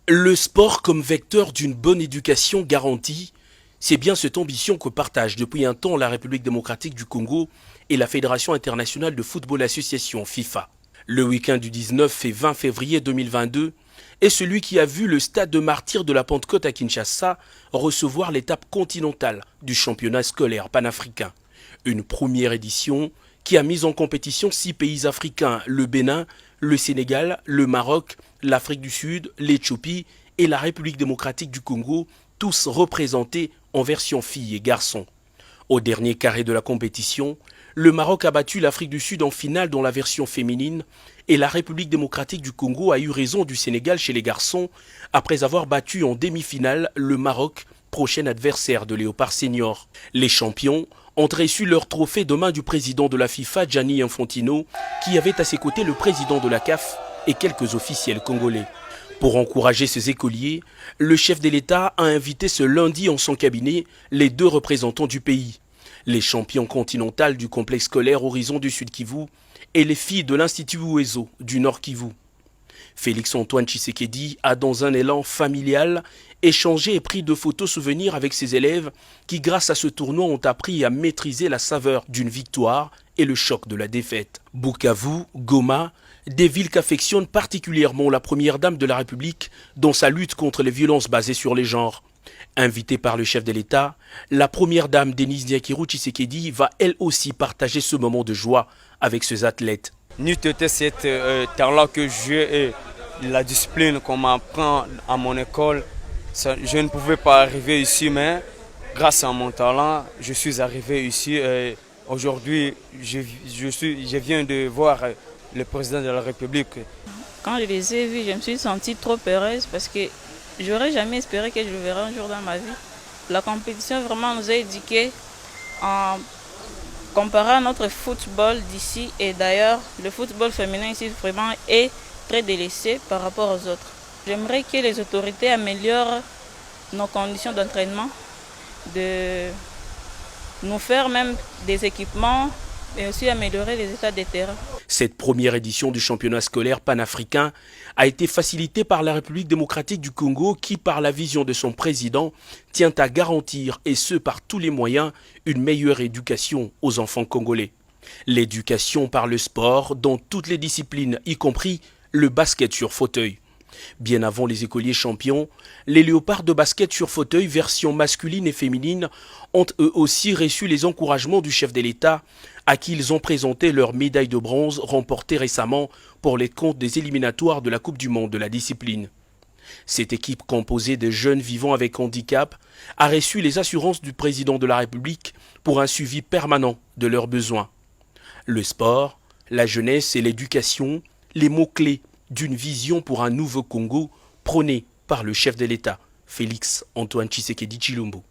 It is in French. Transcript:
Le sport comme vecteur d'une bonne éducation garantie, c'est bien cette ambition que partagent depuis un temps la République démocratique du Congo et la Fédération internationale de football association FIFA. Le week-end du 19 et 20 février 2022 est celui qui a vu le stade de Martyrs de la Pentecôte à Kinshasa recevoir l'étape continentale du championnat scolaire panafricain. Une première édition qui a mis en compétition 6 pays africains, le Bénin, le Sénégal, le Maroc, l'Afrique du Sud, l'Éthiopie et la République démocratique du Congo, tous représentés en version filles et garçons. Au dernier carré de la compétition, le Maroc a battu l'Afrique du Sud en finale dans la version féminine et la République démocratique du Congo a eu raison du Sénégal chez les garçons après avoir battu en demi-finale le Maroc, prochain adversaire de Léopard Senior. Les champions ont reçu leur trophée de main du président de la FIFA, Gianni Infantino, qui avait à ses côtés le président de la CAF et quelques officiels congolais. Pour encourager ces écoliers, le chef de l'État a invité ce lundi en son cabinet les 2 représentants du pays, les champions continentales du complexe scolaire Horizon du Sud Kivu et les filles de l'Institut Uwezo du Nord Kivu. Félix-Antoine Tshisekedi a, dans un élan familial, échangé et pris 2 photos souvenirs avec ses élèves qui, grâce à ce tournoi, ont appris à maîtriser la saveur d'une victoire et le choc de la défaite. Bukavu, Goma, des villes qu'affectionne particulièrement la première dame de la République dans sa lutte contre les violences basées sur les genres. Invitée par le chef de l'État, la première dame Denise Nyakirou Tshisekedi va elle aussi partager ce moment de joie avec ses athlètes. N'eût été cet temps-là que j'ai la discipline qu'on m'apprend à mon école, je ne pouvais pas arriver ici, mais grâce à mon talent, je suis arrivé ici. Aujourd'hui, je viens de voir le président de la République. Quand je les ai vus, je me suis sentie trop heureuse parce que j'aurais jamais espéré que je le verrais un jour dans ma vie. La compétition vraiment nous a éduqués en comparé à notre football d'ici, et d'ailleurs le football féminin ici vraiment est très délaissé par rapport aux autres. J'aimerais que les autorités améliorent nos conditions d'entraînement, de nous faire même des équipements et aussi améliorer les états des terrains. Cette première édition du championnat scolaire panafricain a été facilitée par la République démocratique du Congo qui, par la vision de son président, tient à garantir, et ce par tous les moyens, une meilleure éducation aux enfants congolais. L'éducation par le sport dans toutes les disciplines, y compris le basket sur fauteuil. Bien avant les écoliers champions, les léopards de basket sur fauteuil, version masculine et féminine, ont eux aussi reçu les encouragements du chef de l'État, à qui ils ont présenté leur médaille de bronze remportée récemment pour les comptes des éliminatoires de la Coupe du Monde de la discipline. Cette équipe composée de jeunes vivant avec handicap a reçu les assurances du président de la République pour un suivi permanent de leurs besoins. Le sport, la jeunesse et l'éducation, les mots-clés d'une vision pour un nouveau Congo prônée par le chef de l'État, Félix-Antoine Tshisekedi Tshilombo.